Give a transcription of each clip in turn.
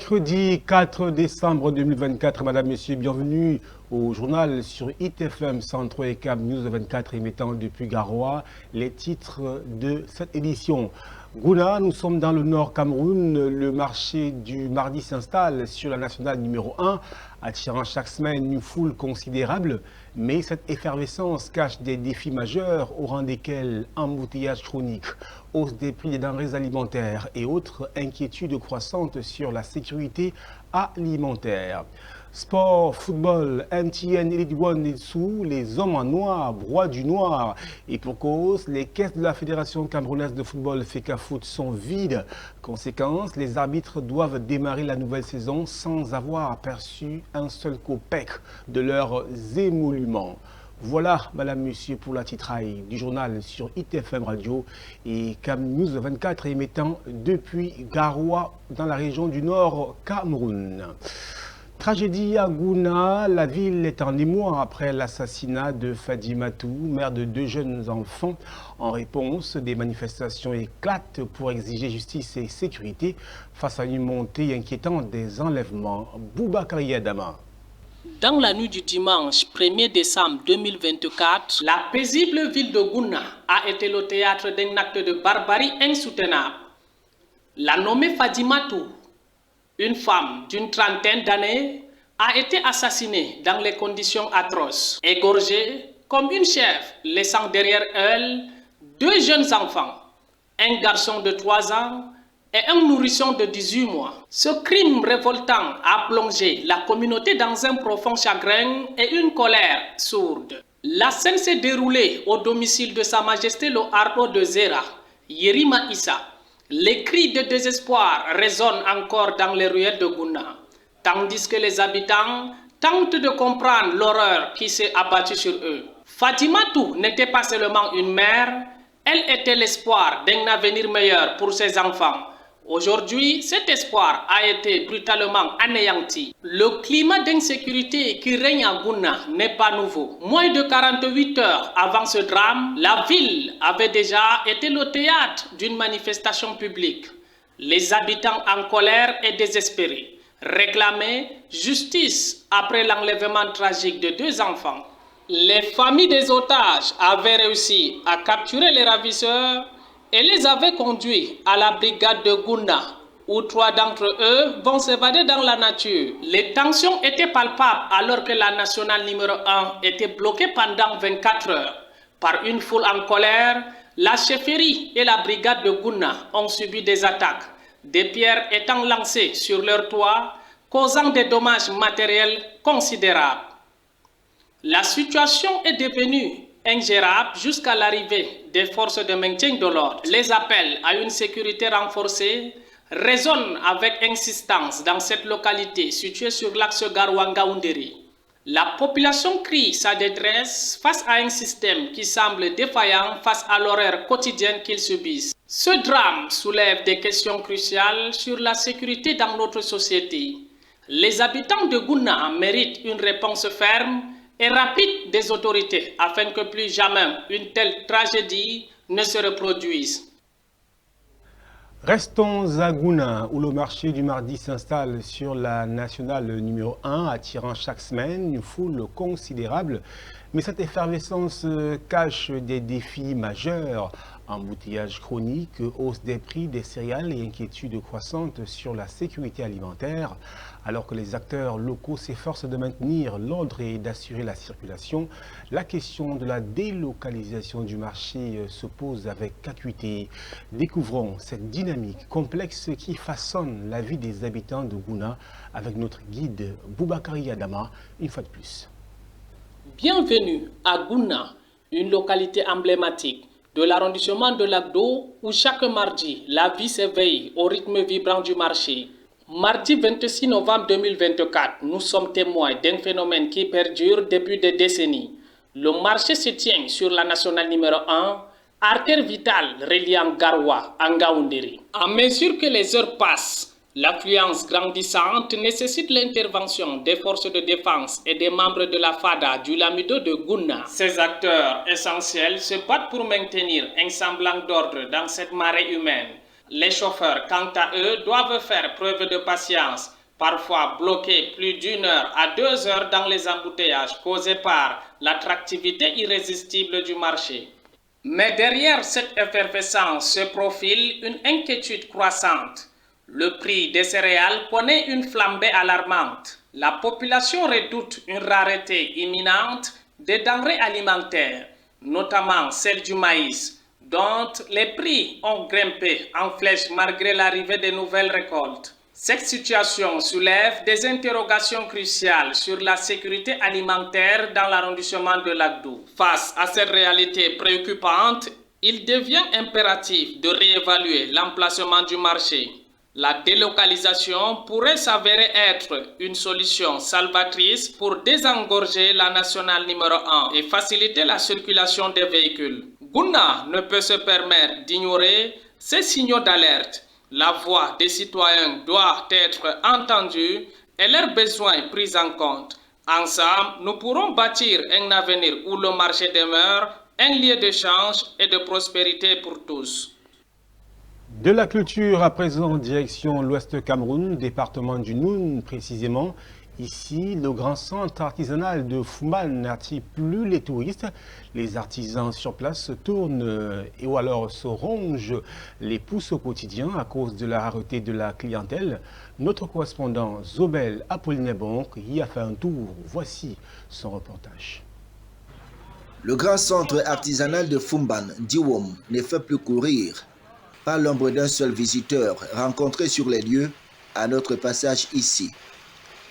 Mercredi 4 décembre 2024, Madame, Monsieur, bienvenue au journal sur ITFM 103 et Cab News 24 émettant depuis Garoua les titres de cette édition. Gouna, nous sommes dans le nord Cameroun. Le marché du mardi s'installe sur la nationale numéro 1, attirant chaque semaine une foule considérable. Mais cette effervescence cache des défis majeurs au rang desquels embouteillage chronique, hausse des prix des denrées alimentaires et autres inquiétudes croissantes sur la sécurité alimentaire. Sport, football, MTN, Elite One et dessous, les hommes en noir, broient du noir. Et pour cause, les caisses de la Fédération camerounaise de football FECAFOOT sont vides. Conséquence, les arbitres doivent démarrer la nouvelle saison sans avoir perçu un seul copec de leurs émoluments. Voilà, Madame, Monsieur, pour la titraille du journal sur ITFM Radio et Cam News 24 émettant depuis Garoua dans la région du Nord Cameroun. Tragédie à Gouna, la ville est en émoi après l'assassinat de Fadimatou, mère de 2 jeunes enfants. En réponse, des manifestations éclatent pour exiger justice et sécurité face à une montée inquiétante des enlèvements. Boubacar Adama. Dans la nuit du dimanche 1er décembre 2024, la paisible ville de Gouna a été le théâtre d'un acte de barbarie insoutenable. La nommée Fadimatou, une femme d'une trentaine d'années, a été assassinée dans les conditions atroces, égorgée comme une chèvre, laissant derrière elle 2 jeunes enfants, un garçon de 3 ans et un nourrisson de 18 mois. Ce crime révoltant a plongé la communauté dans un profond chagrin et une colère sourde. La scène s'est déroulée au domicile de Sa Majesté le Ardo de Zera, Yerima Issa. Les cris de désespoir résonnent encore dans les ruelles de Gouna, tandis que les habitants tentent de comprendre l'horreur qui s'est abattue sur eux. Fadimatou n'était pas seulement une mère, elle était l'espoir d'un avenir meilleur pour ses enfants. Aujourd'hui, cet espoir a été brutalement anéanti. Le climat d'insécurité qui règne à Gouna n'est pas nouveau. Moins de 48 heures avant ce drame, la ville avait déjà été le théâtre d'une manifestation publique. Les habitants en colère et désespérés réclamaient justice après l'enlèvement tragique de 2 enfants. Les familles des otages avaient réussi à capturer les ravisseurs et les avait conduits à la brigade de Gouna, où 3 d'entre eux vont s'évader dans la nature. Les tensions étaient palpables alors que la nationale numéro 1 était bloquée pendant 24 heures. Par une foule en colère, la chefferie et la brigade de Gouna ont subi des attaques, des pierres étant lancées sur leur toit, causant des dommages matériels considérables. La situation est devenue ingérable jusqu'à l'arrivée des forces de maintien de l'ordre. Les appels à une sécurité renforcée résonnent avec insistance dans cette localité située sur l'axe Garoua-Ngaoundéri. La population crie sa détresse face à un système qui semble défaillant face à l'horreur quotidienne qu'ils subissent. Ce drame soulève des questions cruciales sur la sécurité dans notre société. Les habitants de Gouna méritent une réponse ferme et rapide des autorités afin que plus jamais une telle tragédie ne se reproduise. Restons à Gouna, où le marché du mardi s'installe sur la nationale numéro 1, attirant chaque semaine une foule considérable. Mais cette effervescence cache des défis majeurs. Embouteillage chronique, hausse des prix des céréales et inquiétudes croissantes sur la sécurité alimentaire. Alors que les acteurs locaux s'efforcent de maintenir l'ordre et d'assurer la circulation, la question de la délocalisation du marché se pose avec acuité. Découvrons cette dynamique complexe qui façonne la vie des habitants de Gouna avec notre guide Boubacar Adama, une fois de plus. Bienvenue à Gouna, une localité emblématique de l'arrondissement de Lagdo où chaque mardi, la vie s'éveille au rythme vibrant du marché. Mardi 26 novembre 2024, nous sommes témoins d'un phénomène qui perdure depuis des décennies. Le marché se tient sur la nationale numéro 1, artère vitale reliant Garoua à Ngaoundéri. À mesure que les heures passent, l'affluence grandissante nécessite l'intervention des forces de défense et des membres de la FADA du Lamido de Gouna. Ces acteurs essentiels se battent pour maintenir un semblant d'ordre dans cette marée humaine. Les chauffeurs, quant à eux, doivent faire preuve de patience, parfois bloqués plus d'1 heure à 2 heures dans les embouteillages causés par l'attractivité irrésistible du marché. Mais derrière cette effervescence se profile une inquiétude croissante. Le prix des céréales connaît une flambée alarmante. La population redoute une rareté imminente des denrées alimentaires, notamment celle du maïs, dont les prix ont grimpé en flèche malgré l'arrivée des nouvelles récoltes. Cette situation soulève des interrogations cruciales sur la sécurité alimentaire dans l'arrondissement de Lagdou. Face à cette réalité préoccupante, il devient impératif de réévaluer l'emplacement du marché. La délocalisation pourrait s'avérer être une solution salvatrice pour désengorger la nationale numéro 1 et faciliter la circulation des véhicules. Gouna ne peut se permettre d'ignorer ces signaux d'alerte. La voix des citoyens doit être entendue et leurs besoins pris en compte. Ensemble, nous pourrons bâtir un avenir où le marché demeure un lieu d'échange et de prospérité pour tous. De la culture à présent, direction l'Ouest Cameroun, département du Noun précisément. Ici, le grand centre artisanal de Fumban n'attire plus les touristes. Les artisans sur place se tournent ou alors se rongent les pouces au quotidien à cause de la rareté de la clientèle. Notre correspondant Zobel Apollinaire y a fait un tour. Voici son reportage. Le grand centre artisanal de Fumban, Diwom, ne fait plus courir. Pas l'ombre d'un seul visiteur rencontré sur les lieux à notre passage ici.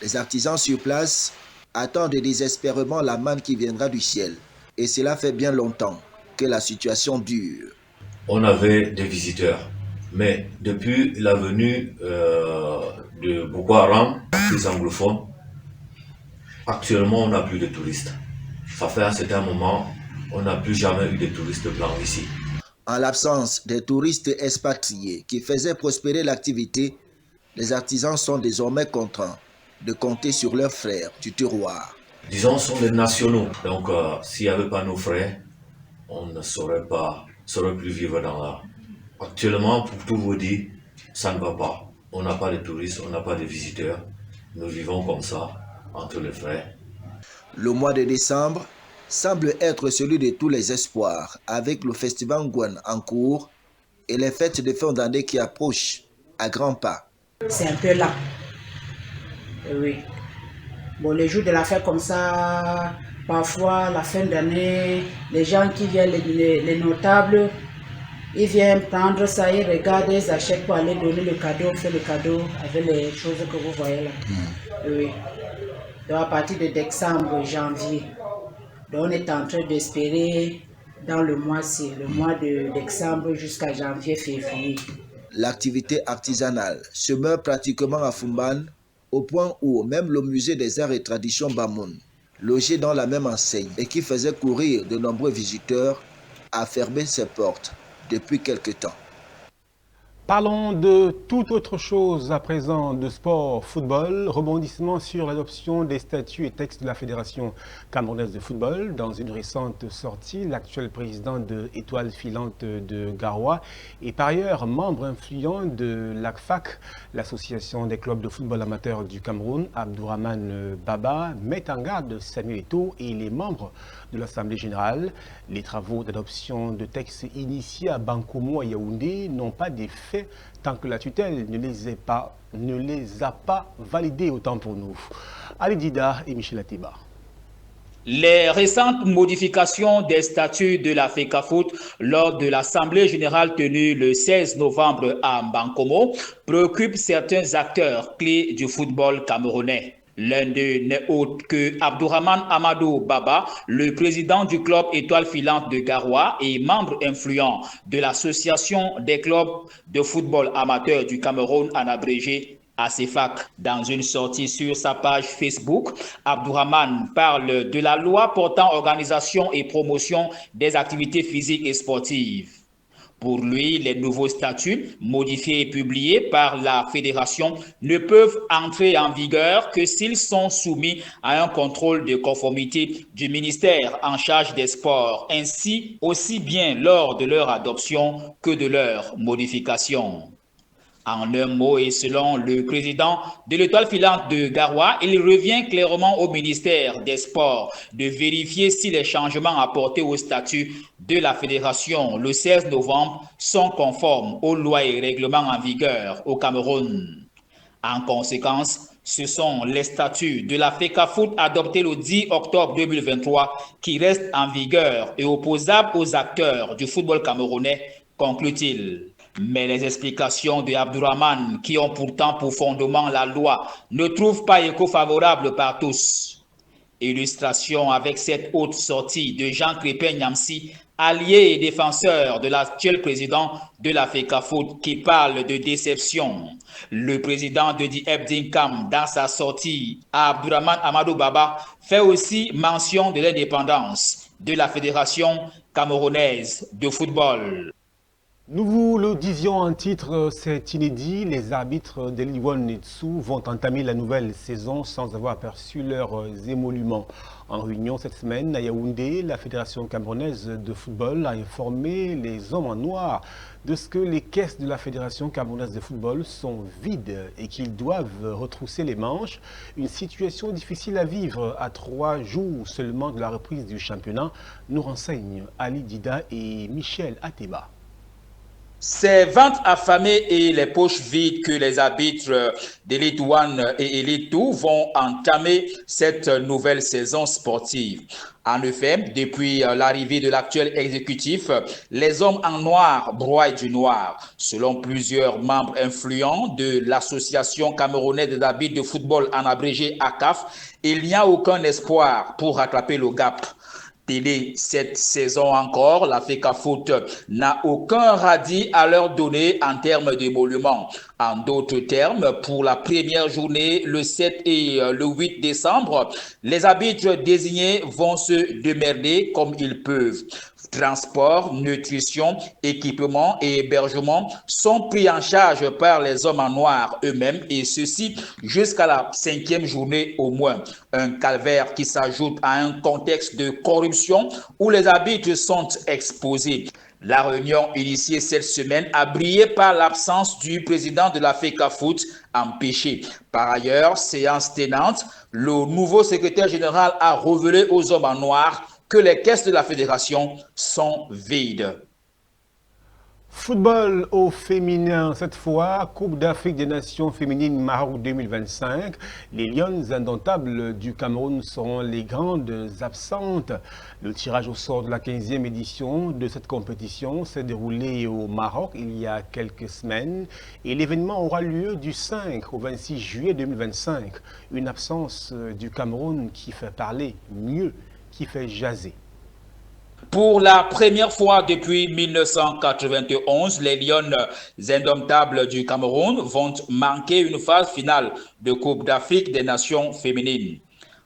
Les artisans sur place attendent désespérément la manne qui viendra du ciel. Et cela fait bien longtemps que la situation dure. On avait des visiteurs, mais depuis la venue de Boko Haram, les anglophones, actuellement on n'a plus de touristes. Ça fait un certain moment, on n'a plus jamais eu de touristes blancs ici. En l'absence des touristes expatriés qui faisaient prospérer l'activité, les artisans sont désormais contraints de compter sur leurs frères du terroir. Disons, ce sont les nationaux. Donc, s'il n'y avait pas nos frères, on ne saurait plus vivre dans la... Actuellement, pour tout vous dire, ça ne va pas. On n'a pas de touristes, on n'a pas de visiteurs. Nous vivons comme ça, entre les frères. Le mois de décembre semble être celui de tous les espoirs, avec le festival Ngouane en cours et les fêtes de fin d'année qui approchent à grands pas. C'est un peu là. Oui. Bon, les jours de la fête comme ça, parfois la fin d'année, les gens qui viennent, les notables, ils viennent prendre ça, ils regardent, ils achètent pour aller donner le cadeau, faire le cadeau avec les choses que vous voyez là. Oui. Donc à partir de décembre, janvier, donc on est en train d'espérer dans le mois-ci, le mois de décembre jusqu'à janvier, février. L'activité artisanale se meurt pratiquement à Fumban, au point où même le musée des arts et traditions Bamoun, logé dans la même enseigne et qui faisait courir de nombreux visiteurs, a fermé ses portes depuis quelque temps. Parlons de toute autre chose à présent, de sport, football, rebondissement sur l'adoption des statuts et textes de la Fédération camerounaise de football. Dans une récente sortie, l'actuel président de Étoile filante de Garoua et par ailleurs membre influent de l'ACFAC, l'association des clubs de football amateur du Cameroun, Abdourahmane Baba, met en garde Samuel Eto'o et les membres de l'Assemblée générale. Les travaux d'adoption de textes initiés à Bankomo et Yaoundé n'ont pas d'effet tant que la tutelle ne les a pas validés, autant pour nous. Ali Dida et Michel Atiba. Les récentes modifications des statuts de la FECAFOOT lors de l'Assemblée générale tenue le 16 novembre à Bankomo préoccupent certains acteurs clés du football camerounais. L'un d'eux n'est autre que Abdourahmane Amadou Baba, le président du club Étoile filante de Garoua et membre influent de l'association des clubs de football amateur du Cameroun, en abrégé ACFAC. Dans une sortie sur sa page Facebook, Abdourahmane parle de la loi portant organisation et promotion des activités physiques et sportives. Pour lui, les nouveaux statuts, modifiés et publiés par la fédération, ne peuvent entrer en vigueur que s'ils sont soumis à un contrôle de conformité du ministère en charge des sports, ainsi aussi bien lors de leur adoption que de leur modification. En un mot et selon le président de l'Étoile filante de Garoua, il revient clairement au ministère des Sports de vérifier si les changements apportés au statut de la fédération le 16 novembre sont conformes aux lois et règlements en vigueur au Cameroun. En conséquence, ce sont les statuts de la FECAFOOT adoptés le 10 octobre 2023 qui restent en vigueur et opposables aux acteurs du football camerounais, conclut-il. Mais les explications de Abdourahmane, qui ont pourtant pour fondement la loi, ne trouvent pas écho favorable par tous. Illustration avec cette haute sortie de Jean Crépin-Niamsi, allié et défenseur de l'actuel président de la FECAFOOT, qui parle de déception. Le président de Ebdinkam, dans sa sortie à Abdourahmane Amadou Baba, fait aussi mention de l'indépendance de la Fédération camerounaise de football. Nous vous le disions en titre, c'est inédit. Les arbitres de Ligue 1 Netsu vont entamer la nouvelle saison sans avoir aperçu leurs émoluments. En réunion cette semaine à Yaoundé, la Fédération camerounaise de football a informé les hommes en noir de ce que les caisses de la Fédération camerounaise de football sont vides et qu'ils doivent retrousser les manches. Une situation difficile à vivre à 3 jours seulement de la reprise du championnat, nous renseignent Ali Dida et Michel Ateba. Ces ventes affamées et les poches vides que les arbitres d'Elite One et Elite 2 vont entamer cette nouvelle saison sportive. En effet, depuis l'arrivée de l'actuel exécutif, les hommes en noir broient du noir. Selon plusieurs membres influents de l'Association camerounaise des arbitres de football en abrégé ACAF, il n'y a aucun espoir pour rattraper le gap. Cette saison encore, la FECAFOOT n'a aucun radis à leur donner en termes d'émoluments. En d'autres termes, pour la première journée, le 7 et le 8 décembre, les arbitres désignés vont se démerder comme ils peuvent. Transport, nutrition, équipement et hébergement sont pris en charge par les hommes en noir eux-mêmes et ceci jusqu'à la 5e journée au moins. Un calvaire qui s'ajoute à un contexte de corruption où les arbitres sont exposés. La réunion initiée cette semaine a brillé par l'absence du président de la FECAFOOT empêché. Par ailleurs, séance tenante, le nouveau secrétaire général a révélé aux hommes en noir que les caisses de la fédération sont vides. Football au féminin, cette fois, Coupe d'Afrique des Nations féminines Maroc 2025. Les Lions indomptables du Cameroun seront les grandes absentes. Le tirage au sort de la 15e édition de cette compétition s'est déroulé au Maroc il y a quelques semaines et l'événement aura lieu du 5 au 26 juillet 2025. Une absence du Cameroun qui fait parler mieux, qui fait jaser. Pour la première fois depuis 1991, les Lions indomptables du Cameroun vont manquer une phase finale de Coupe d'Afrique des Nations féminines.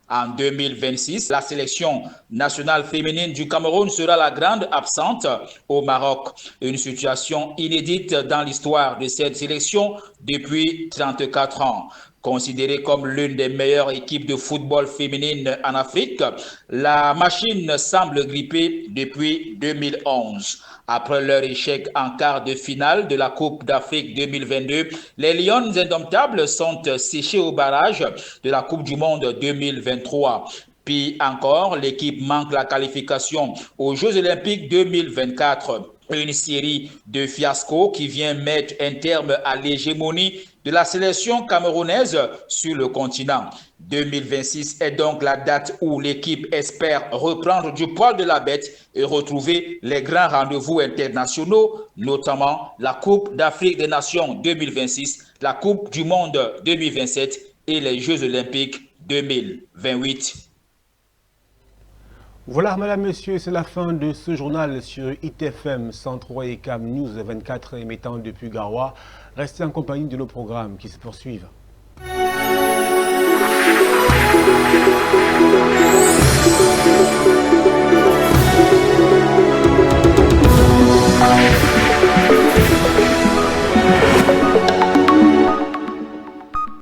En 2026, la sélection nationale féminine du Cameroun sera la grande absente au Maroc. Une situation inédite dans l'histoire de cette sélection depuis 34 ans. Considérée comme l'une des meilleures équipes de football féminine en Afrique, la machine semble grippée depuis 2011. Après leur échec en quart de finale de la Coupe d'Afrique 2022, les Lions indomptables sont séchés au barrage de la Coupe du Monde 2023. Puis encore, l'équipe manque la qualification aux Jeux Olympiques 2024. Une série de fiascos qui vient mettre un terme à l'hégémonie de la sélection camerounaise sur le continent. 2026 est donc la date où l'équipe espère reprendre du poil de la bête et retrouver les grands rendez-vous internationaux, notamment la Coupe d'Afrique des Nations 2026, la Coupe du Monde 2027 et les Jeux Olympiques 2028. Voilà, madame, monsieur, c'est la fin de ce journal sur ITFM 103 et CAM News 24 émettant depuis Garoua. Restez en compagnie de nos programmes qui se poursuivent.